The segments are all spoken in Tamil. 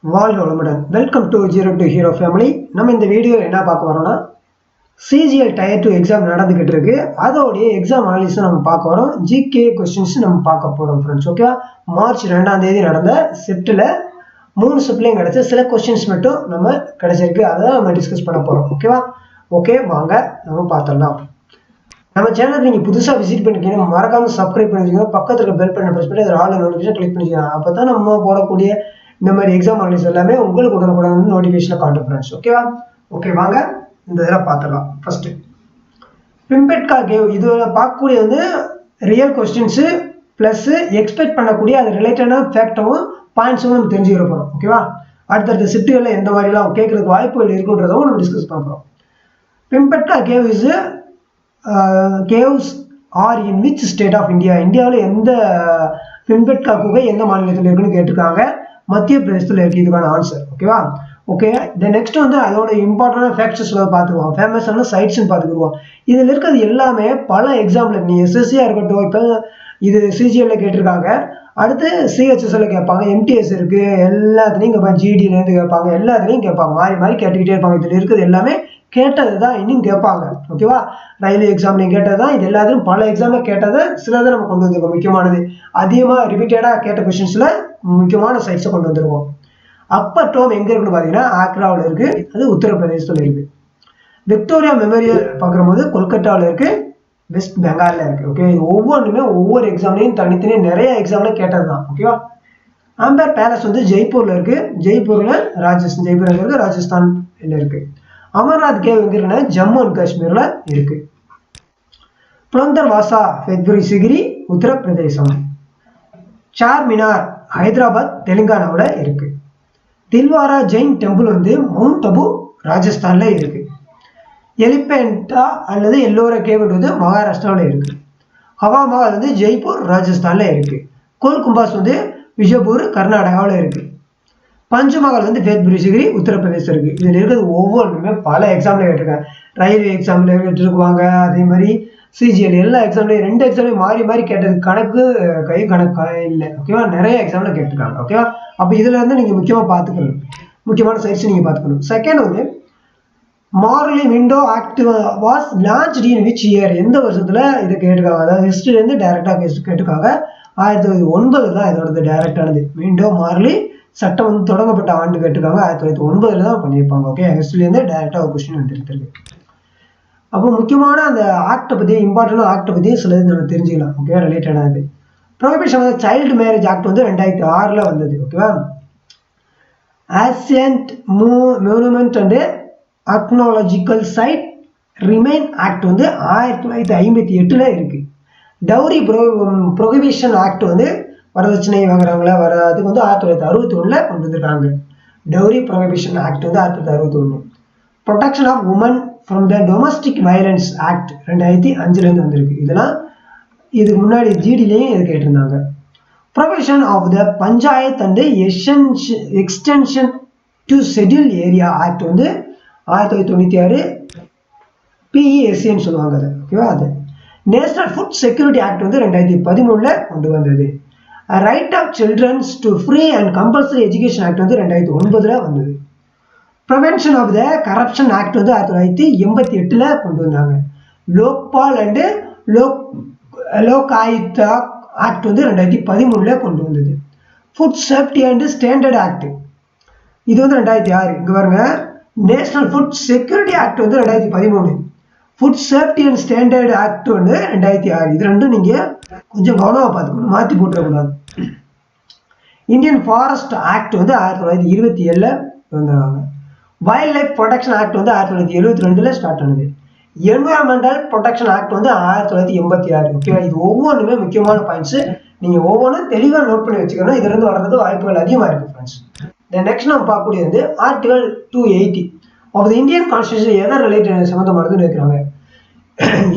வாழ்க வளமுடன். Welcome to zero to hero family. நம்ம இந்த வீடியோ என்ன பார்க்க வரோம்னா, சிஜிஎல் டயர் 2 எக்ஸாம் நடந்துகிட்டு இருக்கு. அதோடைய எக்ஸாம் அனாலிசிஸ் நம்ம பார்க்க வரோம். ஜிகே கொஸ்டின்ஸ் நம்ம பார்க்க போறோம் ஃப்ரெண்ட்ஸ். ஓகேவா? மார்ச் 2ஆம் தேதி நடந்த செட்டில் 3 செட்லையும் கிடைச்ச சில கொஸ்டின்ஸ் மட்டும் நம்ம கிடைச்சிருக்கு. அதை நம்ம டிஸ்கஸ் பண்ண போறோம். ஓகேவா? ஓகே, வாங்க நம்ம பார்த்துடலாம். நம்ம சேனல் நீங்கள் புதுசாக விசிட் பண்ணிக்கீங்க, மறக்காம சப்ஸ்கிரைப் பண்ணிக்கோங்க. பக்கத்தில் இருக்க பெல் பட்டனை ப்ரெஸ் பண்ணி அதில் ஆல் நோட்டிஃபிகேஷன் கிளிக் பண்ணிக்கோங்க. அப்போ தான் நம்ம போடக்கூடிய இந்த மாதிரி எக்ஸாம் அனாலிசிஸ் எல்லாமே உங்களுக்கு உடனுக்குடன் நோட்டிஃபிகேஷனில் காட்டும் ஃப்ரெண்ட்ஸ். ஓகேவா? ஓகே, வாங்க இந்த இதில் பார்த்துடலாம். ஃபர்ஸ்ட் பிம்பெட்கா கேவ், இது பார்க்கக்கூடிய வந்து ரியல் கொஸ்டின்ஸு ப்ளஸ் எக்ஸ்பெக்ட் பண்ணக்கூடிய அது ரிலேட்டடான ஃபேக்டரும் பாயிண்ட்ஸும் நம்ம தெரிஞ்சுக்கிற போகிறோம். ஓகேவா? அடுத்தடுத்த சிட்டுகளில் எந்த மாதிரிலாம் கேட்கறதுக்கு வாய்ப்புகள் இருக்குன்றதும் நம்ம டிஸ்கஸ் பண்ண போகிறோம். Bhimbetka cave is caves are in which state of India? இந்தியாவில் எந்த பிம்பெட்கா குகை எந்த மாநிலத்தில் இருக்குன்னு கேட்டிருக்காங்க. மத்திய பிரதேசத்தில் இருக்குது இதுக்கான ஆன்சர். ஓகேவா? ஓகே, நெக்ஸ்ட் வந்து அதோட இம்பார்ட்டன்டான ஃபேக்ட்ஸ் பார்த்துருவோம். ஃபேமஸான சைட்ஸ்ன்னு பார்த்துக்குருவோம். இதில் இருக்கிறது எல்லாமே பல எக்ஸாம்பிள், நீ எஸ்எஸ்சியாக இருக்கட்டும், இப்போ இது சிஜிஎல்ல கேட்டிருக்காங்க, அடுத்து சிஹெச்எஸ்ல கேட்பாங்க, எம்டிஎஸ் இருக்குது, எல்லாத்துலேயும் கேட்பாங்க, ஜிடிலேருந்து கேட்பாங்க, எல்லாத்துலேயும் கேட்பாங்க, மாறி மாறி கேட்டுக்கிட்டே இருப்பாங்க. இதில் இருக்கிறது எல்லாமே கேட்டது தான் இன்னும் கேட்பாங்க. ஓகேவா? ரயில்வே எக்ஸாம்லையும் கேட்டது தான், இது எல்லாத்தையும் பல எக்ஸாமில் கேட்டதை சிலதை நம்ம கொண்டு வந்திருக்கோம். முக்கியமானது அதிகமாக ரிப்பீட்டடாக கேட்ட கொஸ்டின்ஸில் முக்கியமான சைட்ஸை கொண்டு வந்துருவோம். அப்பர் டோம் எங்கே இருக்குன்னு பார்த்தீங்கன்னா ஆக்ராவில் இருக்குது, அது உத்தரப்பிரதேசத்தில் இருக்குது. விக்டோரியா மெமோரியல் பார்க்குற போது கொல்கட்டாவில் இருக்குது, வெஸ்ட் பெங்காலில் இருக்குது. ஓகே, இது ஒவ்வொன்றுமே ஒவ்வொரு எக்ஸாம்லையும் தனித்தனியாக நிறைய எக்ஸாமில் கேட்டது தான். ஓகேவா? ஆம்பர் பேலஸ் வந்து ஜெய்ப்பூரில் இருக்குது, ஜெய்ப்பூரில் ஜெய்ப்பூர் எங்கே இருக்குது, ராஜஸ்தானில் இருக்குது. அமர்நாத் கேவ் எங்கே இருக்குன்னா ஜம்மு அண்ட் காஷ்மீரில் இருக்குது. புலந்தர் வாசா ஃபெத்புரி சிகிரி உத்தரப்பிரதேசம். சார்மினார் ஹைதராபாத் தெலுங்கானாவில் இருக்குது. தில்வாரா ஜெயின் டெம்பிள் வந்து மவுண்ட் அபு ராஜஸ்தானில் இருக்குது. எலிபென்டா அல்லது எல்லோரா கேவ்ன்றது மகாராஷ்டிராவில் இருக்குது. ஹவா மஹால் வந்து ஜெய்ப்பூர் ராஜஸ்தானில் இருக்குது. கோல் கும்பாஸ் வந்து விஜயபூர் கர்நாடகாவில் இருக்குது. பஞ்சமஹால் வந்து ஃபெத்புரி சிகிரி உத்தரப்பிரதேசம் இருக்குது. இதில் இருக்கிறது ஒவ்வொன்றுமே பல எக்ஸாமில் கேட்டிருக்காங்க. ரயில்வே எக்ஸாமில் கேட்டுருக்குவாங்க, அதே மாதிரி சிஜிஎல் எல்லா எக்ஸாம்லையும் 2 எக்ஸாம்லையும் மாறி மாறி கேட்டது கணக்கு கணக்கு இல்லை. ஓகேவா? நிறைய எக்ஸாமில் கேட்டிருக்காங்க. ஓகேவா? அப்போ இதில் இருந்து நீங்கள் முக்கியமாக பார்த்துக்கணும், முக்கியமான சைட்ஸ் நீங்கள் பார்த்துக்கணும். செகண்ட் வந்து Marley window act was launched in which year? எந்த வருஷத்தில் இதை கேட்டிருக்காங்க? அதாவது ஹிஸ்ட்ரியிலேருந்து டைரெக்டாக கேட்டிருக்காங்க. 1909 தான் இதோடது டைரக்டானது. விண்டோ மார்லி சட்டம் வந்து தொடங்கப்பட்ட ஆண்டு கேட்டிருக்காங்க. 1909 தான் பண்ணியிருப்பாங்க. ஓகே, ஹிஸ்ட்ரியிலேருந்து டைரெக்டாக ஒரு கொஸ்டின் வந்துருக்கு. அப்போ முக்கியமான அந்த ஆக்டை பற்றி, இம்பார்ட்டன்டான ஆக்டை பற்றி சிலது நம்ம தெரிஞ்சுக்கலாம். ஓகேவா? ரிலேட்டடானது prohibition of child marriage act வந்து 2006 வந்தது. ஓகேவா? Ancient monument and archaeological site remain act வந்து 1958 இருக்கு. டவுரி ப்ரொஹிபிஷன் ஆக்ட் வந்து வரதட்சணை வாங்குறாங்களா அதுக்கு வந்து 1961 கொண்டு வந்திருக்காங்க. டவுரி ப்ரொஹிபிஷன் ஆக்ட் வந்து 1961. Protection of women from the domestic violence act 2005 வந்திருக்கு. இதெல்லாம் இதுக்கு முன்னாடி ஜிடிலையும் இது கேட்டிருந்தாங்க. Provision of the panchayat and extension to schedule area act வந்து 1996 பிஇஎஸ்சின்னு சொல்லுவாங்க அது. ஓகேவா? அது நேஷனல் ஃபுட் செக்யூரிட்டி ஆக்ட் வந்து 2013 கொண்டு வந்தது. Right of children's to free and compulsory education act வந்து 2009 வந்தது. Prevention of the corruption act வந்து 1988 கொண்டு வந்தாங்க. லோக்பால் அண்டு லோகாயுக்தா ஆக்ட் வந்து 2013 கொண்டு வந்தது. Food safety and standard act இது வந்து 2006. இங்கே பாருங்க, நேஷனல் ஃபுட் செக்யூரிட்டி ஆக்ட் வந்து 2013, food safety and standard act வந்து 2006. இது ரெண்டும் நீங்கள் கொஞ்சம் கவனமாக பார்த்துக்கணும், மாற்றி போட்டுறக்கூடாது. இந்தியன் ஃபாரஸ்ட் ஆக்ட் வந்து 1927 வந்தாங்க. வைல்ட் லைஃப் ப்ரொடெக்ஷன் ஆக்ட் வந்து 1972 ஸ்டார்ட் ஆனது. என்விரான்மெண்டல் ப்ரொடெக்ஷன் ஆக்ட் வந்து 1986. ஓகேவா? இது ஒவ்வொன்றுமே முக்கியமான பாயிண்ட்ஸ், நீங்கள் ஒவ்வொன்றும் தெளிவாக நோட் பண்ணி வச்சுக்கணும். இதுலேருந்து வர்றது வாய்ப்புகள் அதிகமாக இருக்குது ஃப்ரெண்ட்ஸ். நெக்ஸ்ட் நம்ம பார்க்கக்கூடிய வந்து article 280 of the Indian constitution எதை ரிலேட்டட் சம்மந்தமானதுன்னு இருக்கிறாங்க.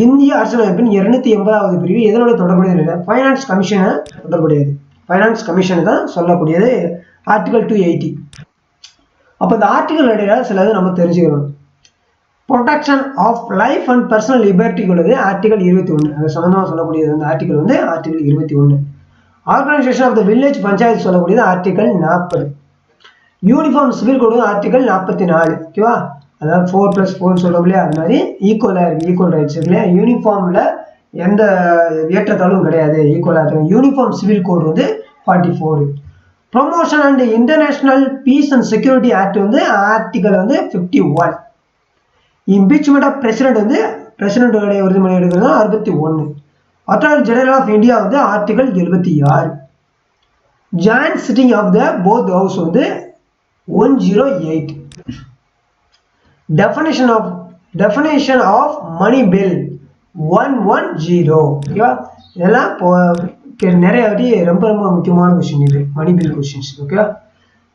இந்திய அரசியலமைப்பின் 280வது பிரிவு எதனோட தொடர்புடையது இல்லை, ஃபைனான்ஸ் கமிஷனை தொடர்புடையது. ஃபைனான்ஸ் கமிஷனை தான் சொல்லக்கூடியது ஆர்டிகல் 280. அப்போ இந்த ஆர்டிகல் இடையில சிலது நம்ம தெரிஞ்சுக்கணும். Protection of life and personal liberty உள்ளது ஆர்டிகல் 21. அது சம்மந்தமாக சொல்லக்கூடியது அந்த ஆர்டிகல் வந்து article 21. Organisation of the village panchayat சொல்லக்கூடியது article 40. Uniform civil code article 44 ஓகேவா, அதாவது 4+4 சொல்றோம் இல்லையா, அது மாதிரி ஈக்குவலா இருக்கு, ஈக்குவல் ரைட்ஸ் இருக்கு இல்லையா. யூனிஃபார்ம்ல எந்த ஏற்றத்தாழ்வும் கிடையாது, ஈக்குவலா இருக்கு. யூனிஃபார்ம் சிவில் கோடு வந்து 44. Promotion and international peace and security act வந்து ஆர்டிகல் வந்து 51. இம்பீச்மெண்ட் ஆஃப் பிரசிடென்ட் வந்து பிரசிடென்டோடைய உறுதிமொழி எடுக்கிறது 61. அட்டார்னி ஜெனரல் ஆஃப் இந்தியா வந்து article 76. Joint sitting of the both house வந்து 108. definition of money bill 110. ஓகேவா, இதெல்லாம் நிறைய வாட்டி ரொம்ப ரொம்ப முக்கியமான கொஸ்டின் இது, மணி பில் கொஸ்டின்ஸ். ஓகேவா.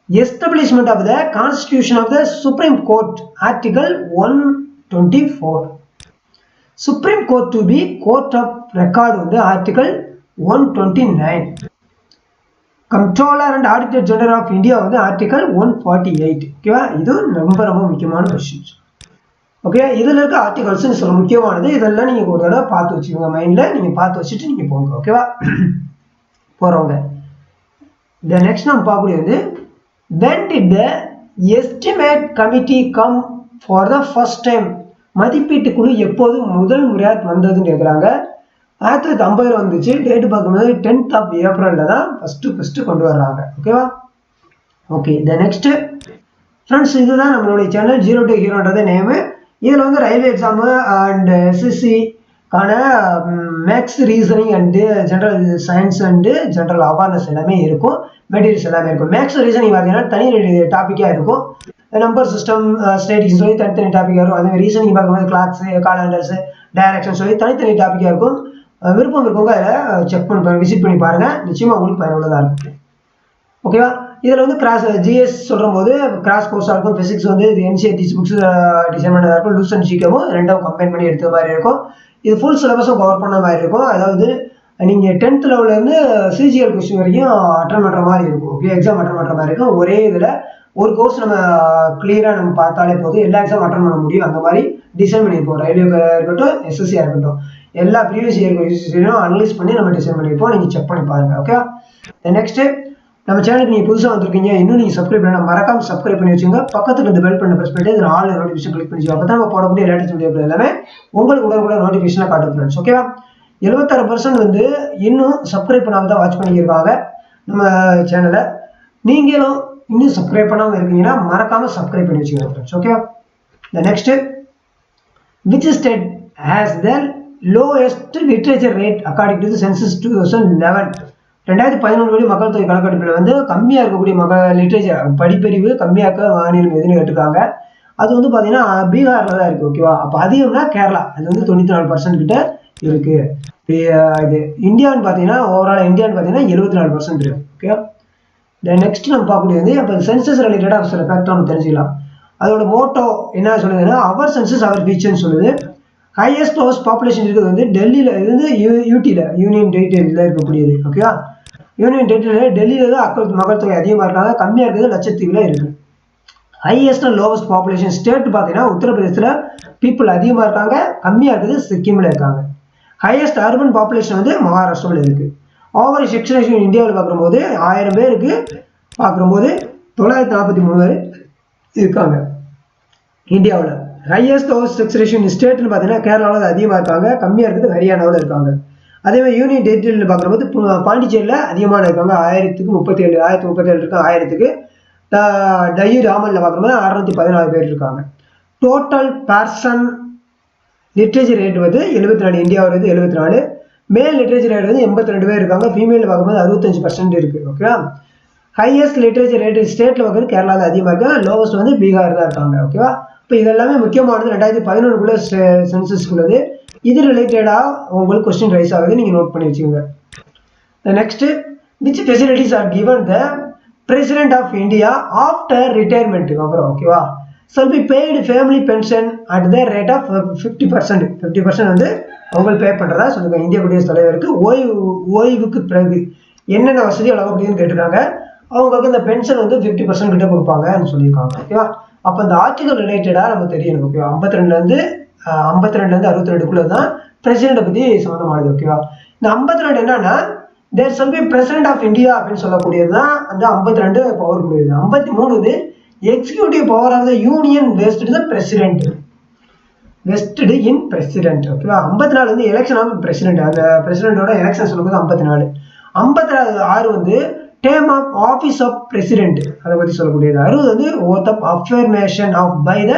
Establishment of the constitution of the supreme court article 124. Supreme court to be court of record வந்து article 129. Controller and auditor general of India வந்து ஆர்டிகல் 148. ஓகேவா, இது ரொம்ப ரொம்ப முக்கியமான கொஸ்டின்ஸ். ஓகே, இதில் இருக்க ஆர்டிகல்ஸ் சொல்ல முக்கியமானது, இதெல்லாம் நீங்கள் ஒரு தடவை பார்த்து வச்சுக்கோங்க, மைண்டில் நீங்கள் பார்த்து வச்சுட்டு நீங்கள் போங்க. ஓகேவா, போகிறவங்க நெக்ஸ்ட் நம்ம பார்க்கக்கூடிய வந்து when did the estimate committee come for the first time? மதிப்பீட்டு குழு எப்போது முதல் முறையாக வந்ததுன்னு கேட்குறாங்க. 1950 வந்துச்சு. டேட் பார்க்கும்போது 10th of April தான் ஃபர்ஸ்ட் கொண்டு வர்றாங்க. ஓகேவா. ஓகே, நெக்ஸ்ட் ஃப்ரெண்ட்ஸ், இதுதான் நம்மளுடைய சேனல் ஜீரோ டு ஹீரோன்றது நேமு. இதில் வந்து ரயில்வே எக்ஸாமு அண்ட் எஸ்எஸ்சிக்கான maths, reasoning and general science and general awareness எல்லாமே இருக்கும், மெட்டீரியல்ஸ் எல்லாமே இருக்கும். மேக்ஸ் ரீசனிங் பார்த்தீங்கன்னா தனி டாப்பிக்காக இருக்கும். நம்பர் சிஸ்டம், ஸ்டேட்டிக்ஸ் சொல்லி தனித்தனி டாப்பிக்காக இருக்கும். அதே மாதிரி ரீசனிங் பார்க்கும்போது கிளாக்ஸு, காலண்டர்ஸு, டைரக்ஷன் சொல்லி தனித்தனி டாப்பிக்காக இருக்கும். விருப்பம் இருக்கவங்க அதில் செக் பண்ணி விசிட் பண்ணி பாருங்கள், நிச்சயமாக உங்களுக்கு பயனுள்ளதாக இருக்கும். ஓகேவா. இதில் வந்து கிராஸ் ஜிஎஸ் சொல்லும் போது கிராஸ் கோர்ஸாக இருக்கும். ஃபிசிக்ஸ் வந்து இது என்சிஆர்டி புக்ஸ் டிசைன் பண்ணதாக இருக்கும். லூஸ் அண்ட் ஜிகேவும் ரெண்டும் கம்பைன் பண்ணி எடுத்த மாதிரி இருக்கும். இது ஃபுல் சிலபஸும் கவர் பண்ண மாதிரி இருக்கும். அதாவது நீங்கள் 10th லெவல்லேருந்து சிஜிஎல் கொஸ்டின் வரைக்கும் அட்டன் பண்ணுற மாதிரி இருக்கும். ஓகே, எக்ஸாம் அட்டன் பண்ணுற மாதிரி இருக்கும். ஒரே இதில் ஒரு கோர்ஸ் நம்ம கிளியராக நம்ம பார்த்தாலே போதும், எல்லா எக்ஸாம் அட்டன் பண்ண முடியும். அந்த மாதிரி டிசைன் பண்ணியிருப்போம். ரயில்வே இருக்கட்டும், எஸ்எஸ்சியாக இருக்கட்டும், எல்லா ப்ரீவியஸ் இயர் கொஸ்டினையும் அனலைஸ் பண்ணி நம்ம டிசைன் பண்ணியிருப்போம். நீங்கள் செக் பண்ணி பாருங்கள். ஓகே, நெக்ஸ்ட்டு நம்ம சேனலுக்கு நீங்கள் புதுசாக வந்திருக்கீங்க, இன்னும் நீங்கள் சப்ஸ்கிரைப் பண்ண மறக்காம சப்ஸ்கிரைப் பண்ணி வச்சுங்க. பக்கத்தில் இருந்து பெல் பண்ண ப்ரெஸ் பண்ணிட்டு இதில் ஆல் நோட்டிஃபிகேஷன் கிளிக் பண்ணி அப்போ தான் நம்ம போடக்கூடிய லேட்டஸ்ட் வீடியோக்கள் எல்லாமே உங்களுக்கு கூட நோட்டிஃபிகேஷனாக காட்டும் ஃப்ரெண்ட்ஸ். ஓகேவா. 76% வந்து இன்னும் சப்ஸ்கிரைப் பண்ணாமல் தான் வாட்ச் பண்ணியிருக்காங்க நம்ம சேனலை. நீங்களும் இன்னும் சப்ஸ்கிரைப் பண்ணாமல் இருக்கீங்கன்னா மறக்காமல் சப்ஸ்கிரைப் பண்ணி வச்சுக்கோங்க ஃப்ரெண்ட்ஸ். ஓகேவா. Next, which state has the lowest literature rate according to the census 2011? 2011 படி மக்கள் தொகை கணக்கெடுப்பில் வந்து கம்மியாக இருக்கக்கூடிய லிட்ரேச்சர் படிப்பறிவு கம்மியாக மாநிலம் எதுன்னு கேட்டிருக்காங்க. அது வந்து பார்த்தீங்கன்னா பீகாரில் தான் இருக்குது. ஓகேவா. அப்போ அதிகம்னா கேரளா, அது வந்து 94% கிட்ட இருக்கு. இது இந்தியான்னு பார்த்தீங்கன்னா ஓவரால் இந்தியான்னு பார்த்தீங்கன்னா 74% இருக்கு. ஓகே, நெக்ஸ்ட் நம்ம பார்க்கக்கூடிய வந்து இப்போ சென்சஸ் ரிலேட்டடாக சில ஃபேக்டர் நம்ம தெரிஞ்சுக்கலாம். அதோட மோட்டோ என்ன சொல்லுதுன்னா அவர் சென்சஸ் அவர் ஃபியூச்சர்னு சொல்லுது. ஹையஸ்ட் ஹவுஸ் பாப்புலேஷன் இருக்கிறது வந்து டெல்லியில், இது வந்து யூடியில் யூனியன் டெரிட்டரியில் இருக்கக்கூடியது. ஓகேவா. யூனியன் டெரிட்டரியில் டெல்லியில் தான் மக்கள் தொகை அதிகமாக இருக்காங்க, கம்மியாக இருக்கிறது லட்சத்தீவில் இருக்குது. Highest and lowest population state பார்த்தீங்கன்னா உத்தரப்பிரதேசத்தில் பீப்புள் அதிகமாக இருக்காங்க, கம்மியாக இருக்குது சிக்கிமில் இருக்காங்க. ஹையஸ்ட் அர்பன் பாப்புலேஷன் வந்து மகாராஷ்டிராவில் இருக்குது. ஓவர் செக்ஷனேஷன் இந்தியாவில் பார்க்கும்போது 1000 பேருக்கு பார்க்கும்போது 943 பேர் இருக்காங்க இந்தியாவில். ஹையஸ்ட் ஓவர் செக்ஷனேஷன் ஸ்டேட்னு பார்த்தீங்கன்னா கேரளாவில் அதிகமாக இருக்காங்க, கம்மியாக இருக்குது ஹரியானாவில் இருக்காங்க. அதே மாதிரி யூனியன் டெரிட்டரியில் பார்க்கும்போது பாண்டிச்சேரியில் அதிகமாக இருக்காங்க, 1037 இருக்காங்க 1000க்கு. டையூ ராமனில் பார்க்கும்போது 614 பேர் இருக்காங்க. டோட்டல் பர்சன் லிட்ரேச்சர் ரேட் வந்து 74, இந்தியாவில் வந்து 74. மேல் லிட்ரேச்சர் ரேட் வந்து 82 பேர் இருக்காங்க, ஃபீமேல் பார்க்கும்போது 65% இருக்குது. ஓகேவா. ஹையஸ்ட் லிட்ரேச்சர் ரேட் ஸ்டேட்டில் பார்க்குறது கேரளாவில் அதிகமாக இருக்குது, லோவஸ்ட் வந்து பீகார் தான் இருக்காங்க. ஓகேவா. இப்போ இதெல்லாமே முக்கியமானது 2011 சென்சஸ்க்குள்ளது. இது ரிலேட்டடாக உங்களுக்கு கொஸ்டின் ரைஸ் ஆகுது, நீங்கள் நோட் பண்ணி வச்சுக்கோங்க. Next, which facilities are given the president of India after ரிட்டையர்மெண்ட்டுக்கு அப்புறம். ஓகேவா. Shall be paid family pension at the rate of 50% வந்து அவங்களுக்கு பே பண்ணுறதா சொல்லியிருக்காங்க. இந்திய குடியரசுத் தலைவருக்கு ஓய்வுக்கு பிறகு என்னென்ன வசதி வழங்க முடியும்னு கேட்டிருக்காங்க. அவங்களுக்கு இந்த பென்ஷன் வந்து 50% கிட்ட கொடுப்பாங்கன்னு சொல்லியிருக்காங்க. ஓகேவா. அப்போ இந்த ஆர்டிகல் ரிலேட்டடாக நம்ம தெரியணும். ஓகேவா. 52லேருந்து 62 தான் பிரசிடென்ட்டை பற்றி சம்மந்தமானது. ஓகேவா. இந்த 52 என்னன்னா there shall be president of India அப்படின்னு சொல்லக்கூடியது தான் அந்த 52 பவர் கூடியது. 53 வந்து executive power of the union vest the president, vested in president. ஓகேவா. 54 வந்து எலெக்ஷன் ஆஃப் பிரசிடென்ட், அந்த பிரசிடென்ட்டோட எலெக்ஷன் சொல்லும்போது 54. 56 வந்து term of office of president, அதை பற்றி சொல்லக்கூடியது. 60 வந்து oath of affirmation of by the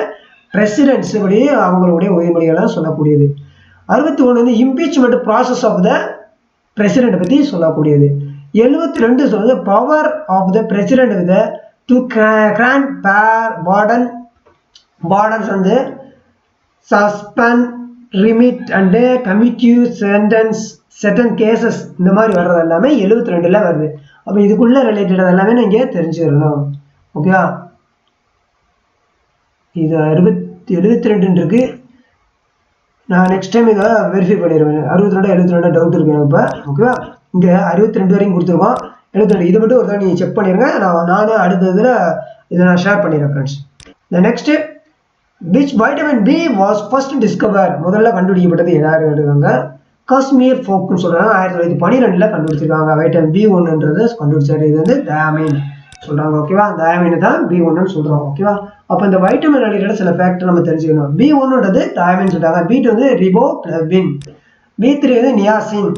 presidents, இப்படி அவங்களுடைய உரிமொழிகளை சொல்லக்கூடியது. 61 வந்து impeachment process of the president பற்றி சொல்லக்கூடியது. 72 சொல்றது power of the president with to grant pardons வந்து suspend remit and commute sentence certain cases, இந்த மாதிரி வர்றது எல்லாமே 72ல வருது. அப்போ இதுக்குள்ள ரிலேட்டட் எல்லாமே நீங்க தெரிஞ்சுக்கணும். ஓகேவா. இது 72 இருக்கு. நான் நெக்ஸ்ட் டைம் இதை வெரிஃபை பண்ணிடுவேன். 62 72 டவுட் இருக்கு எனக்கு இப்போ. ஓகேவா. இங்க 62 வரைக்கும் கொடுத்துருக்கோம். 72 இது மட்டும் ஒரு தடவை நீங்க செக் பண்ணிருங்க. நானும் அடுத்ததுல இதை நான் ஷேர் பண்ணிடுறேன் friends. Next, which vitamin B was first discovered, முதல்ல கண்டுபிடிக்கப்பட்டது யார் எடுக்காங்க? காஷ்மீர் ஃபோக்னு சொல்றாங்க. 1912ல கண்டுபிடிச்சிருக்காங்க. வைட்டமின் B1ன்றது கண்டுபிடிச்சாரு. இது வந்து தயாமின் சொல்றாங்க. ஓகேவா. தயாமின் தான் B1ன்னு சொல்றோம். ஓகேவா. அப்போ இந்த வைட்டமின் ரிலேட்டட் சில ஃபேக்டர் நம்ம தெரிஞ்சுக்கணும். B1ன்றது தயாமின் சொல்றாங்க. B2 வந்து ரிபோஃப்ளவின், B3 வந்து நியாசின்,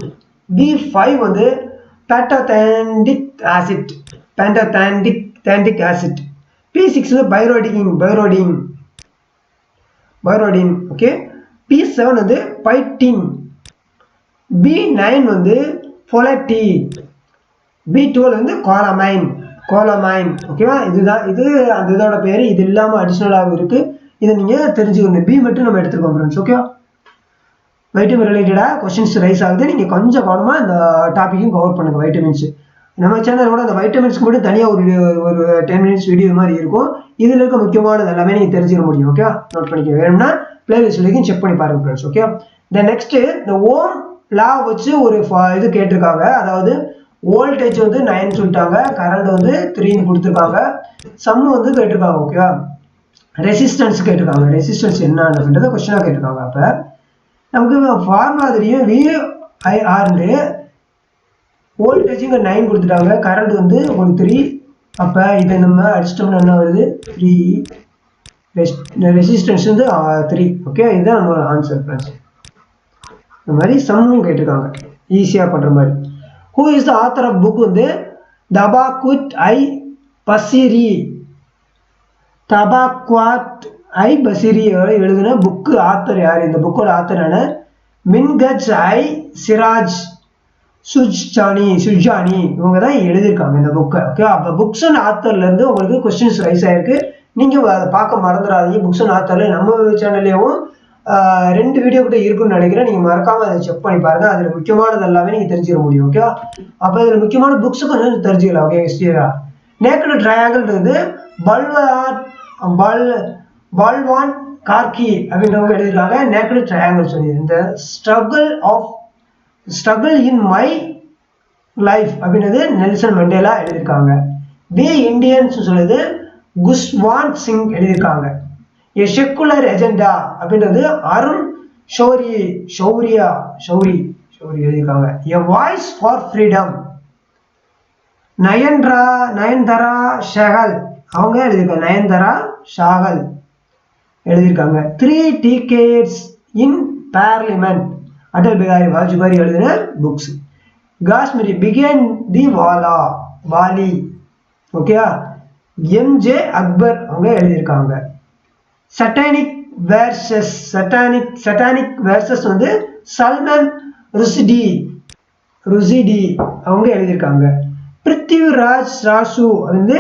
B5 வந்து பேண்டோதேண்டிக் ஆசிட், P6 வந்து பைரோடின். ஓகே. P7 வந்து பைட்டின், B9 வந்து ஃபோலட்டி, B12 வந்து கோலமைன். ஓகேவா. இதுதான் இது அந்த இதோட பேரு. இது இல்லாம அடிஷனலாக இருக்கு. இதை நீங்க தெரிஞ்சுக்கணும். பி மட்டும் நம்ம எடுத்துருக்கோம் ஃப்ரெண்ட்ஸ். ஓகே. வைட்டமின் ரிலேட்டடா கொஸ்டின்ஸ் ரைஸ் ஆகுது. நீங்க கொஞ்சம் கவனமா இந்த டாபிக்கும் கவர் பண்ணுங்க. வைட்டமின்ஸ் நம்ம சேனலோட அந்த வைட்டமின்ஸ்க்கு மட்டும் தனியாக ஒரு 10 மினிட்ஸ் வீடியோ மாதிரி இருக்கும். இதில் இருக்க முக்கியமானது எல்லாமே நீங்கள் தெரிஞ்சுக்க முடியும். ஓகே. நோட் பண்ணிக்க. வேணும்னா பிளேலிஸ்ட் வரைக்கும் செக் பண்ணி பாருங்க ஃப்ரெண்ட்ஸ். ஓகே. நெக்ஸ்ட், இந்த ஓம் லா வச்சு ஒரு இது கேட்டிருக்காங்க. அதாவது வோல்டேஜ் வந்து 9 சொல்லிட்டாங்க, கரண்ட் வந்து 3ன்னு கொடுத்துருக்காங்க, சம் வந்து கேட்டிருக்காங்க. ஓகேவா. ரெசிஸ்டன்ஸ் கேட்டிருக்காங்க. ரெசிஸ்டன்ஸ் என்ன அப்படின்றத கொஸ்டினாக கேட்டிருக்காங்க. அப்போ நமக்கு ஃபார்முலா தெரியும். VIR வோல்டேஜ் இங்கே 9 கொடுத்துட்டாங்க, கரண்ட் வந்து உங்களுக்கு 3. அப்போ இதை நம்ம அடிச்சிட்டோம்னா என்ன வருது? 3. ரெசிஸ்டன்ஸ் வந்து 3. ஓகே. இதுதான் நம்ம ஆன்சர் ஃப்ரெண்ட்ஸ். இந்த மாதிரி சம்மும் கேட்டிருக்காங்க, ஈஸியாக பண்ணுற மாதிரி. Who is the author of book வந்து தபாக்குட் ஐ பசிரி எழுதின புக்கு ஆத்தர் யார்? இந்த புக்கோட ஆத்தரான மின்கஜ் ஐ சிராஜ் சுஜானி இவங்க தான் எழுதியிருக்காங்க இந்த புக்கை. ஓகே. அப்போ புக்ஸ் அண்ட் ஆத்தர்ல இருந்து உங்களுக்கு கொஸ்டின்ஸ் ரைஸ் ஆயிருக்கு. நீங்க அதை பார்க்க மறந்துடாதீங்க. புக்ஸ் அண்ட் ஆத்தர்ல நம்ம சேனல்லையும் 2 வீடியோ கிட்ட இருக்குன்னு நினைக்கிறேன். நீங்க மறக்காம அதை செக் பண்ணி பாருங்க. அதுல முக்கியமானது எல்லாமே நீங்க தெரிஞ்சுக்க முடியும். ஓகே. அப்போ இதுல முக்கியமான புக்ஸ் கொஞ்சம் தெரிஞ்சுக்கலாம். ஓகே. ஹிஸ்டரியா நேக்கட் ட்ரையாங்கிள் இருந்து பல்வான் கார்கி அப்படின்றவங்க எழுதியிருக்காங்க. நேக்கட் ட்ரையாங்கிள் சொல்லி இந்த ஸ்ட்ரகிள் இன் மை லைஃப் அப்படின்றது நெல்சன் மண்டேலா எழுதியிருக்காங்க. தி இண்டியன்ஸ் சொல்லுது குஷ்வாந்த் சிங் எழுதியிருக்காங்க. எ செக்குலர் எஜெண்டா அப்படின்றது அருண் ஷௌரி எழுதியிருக்காங்க. எ வாய்ஸ் ஃபார் ஃப்ரீடம் நயன்தாரா ஷஹல் அவங்க எழுதியிருக்காங்க. நயன்தாரா ஷாகல் எழுதியிருக்காங்க. 3 decades இன் பார்லிமெண்ட் அடல் பிகாரி வாஜ்பாய் எழுதின புக்ஸ். காஷ்மீரி பிகேன் தி வாலி. ஓகேயா. எம்ஜே அக்பர் அவங்க எழுதியிருக்காங்க. சட்டானிக் வேர்சஸ் வந்து சல்மன் ருசிடி அவங்க எழுதியிருக்காங்க. பிருத்திவிராஜ் ராசு வந்து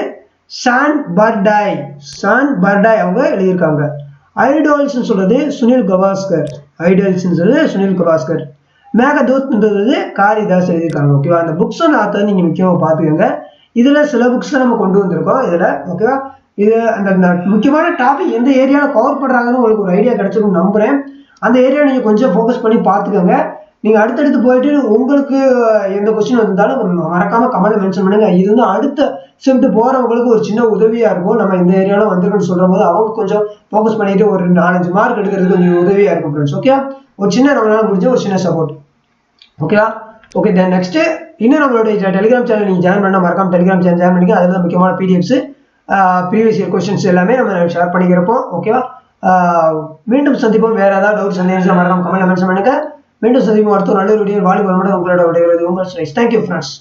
சான் பர்டாய் அவங்க எழுதியிருக்காங்க. ஐடல்ஸ் சொல்றது சுனில் கவாஸ்கர். மேகதூத்ன்றது காளிதாஸ் எழுதியிருக்காங்க. ஓகேவா. அந்த புக்ஸ் அண்ட் ஆத்தர் நீங்க முக்கியமாக பார்த்துக்கோங்க. இதுல சில புக்ஸ் நம்ம கொண்டு வந்திருக்கோம் இதுல. ஓகேவா. இது அந்த முக்கியமான டாபிக் எந்த ஏரியாவில் கவர் பண்றாங்கன்னு உங்களுக்கு ஒரு ஐடியா கிடைச்சிருக்கும்னு நம்புறேன். அந்த ஏரியா நீங்க கொஞ்சம் ஃபோக்கஸ் பண்ணி பார்த்துக்கோங்க. நீங்க அடுத்தடுத்து போயிட்டு உங்களுக்கு எந்த கொஸ்டின் வந்தாலும் மறக்காம கமெண்ட் மென்ஷன் பண்ணுங்க. இது வந்து அடுத்த ஷிஃப்ட் போறவங்களுக்கு ஒரு சின்ன உதவியா இருக்கும். நம்ம இந்த ஏரியால வந்திருக்குன்னு சொல்ற போது அவங்க கொஞ்சம் ஃபோக்கஸ் பண்ணிட்டு ஒரு 4-5 மார்க் எடுக்கிறதுக்கு கொஞ்சம் உதவியா இருக்கும் ஃப்ரெண்ட்ஸ். ஓகே. ஒரு சின்ன நம்மளால முடிஞ்ச ஒரு சின்ன சப்போர்ட். ஓகேவா. ஓகே. தென் நெக்ஸ்ட் இன்னும் நம்மளுடைய டெலிகிராம் சேனல் நீங்கள் ஜாயின் பண்ணால் மறக்காம டெலிகிராம் சேனல் ஜாயின் பண்ணிக்க. அதில் தான் முக்கியமான பிடிஎஃப்ஸ் ப்ரீவியஸ் இயர் கொஸ்டின்ஸ் எல்லாமே நம்ம ஷேர் பண்ணிக்கிறப்போம். ஓகேவா? மீண்டும் சந்திப்போம். வேறு ஏதாவது டவுட்ஸ் சந்தேகம் மறக்காம கமெண்ட்ல மென்ஷன் பண்ணுங்க. மீண்டும் சந்திப்போம். அடுத்த நல்ல வீடியோ வாலிபால் மட்டும் உங்களோட விடைகிறது உங்கள் ஸ்லைஸ். Thank you friends.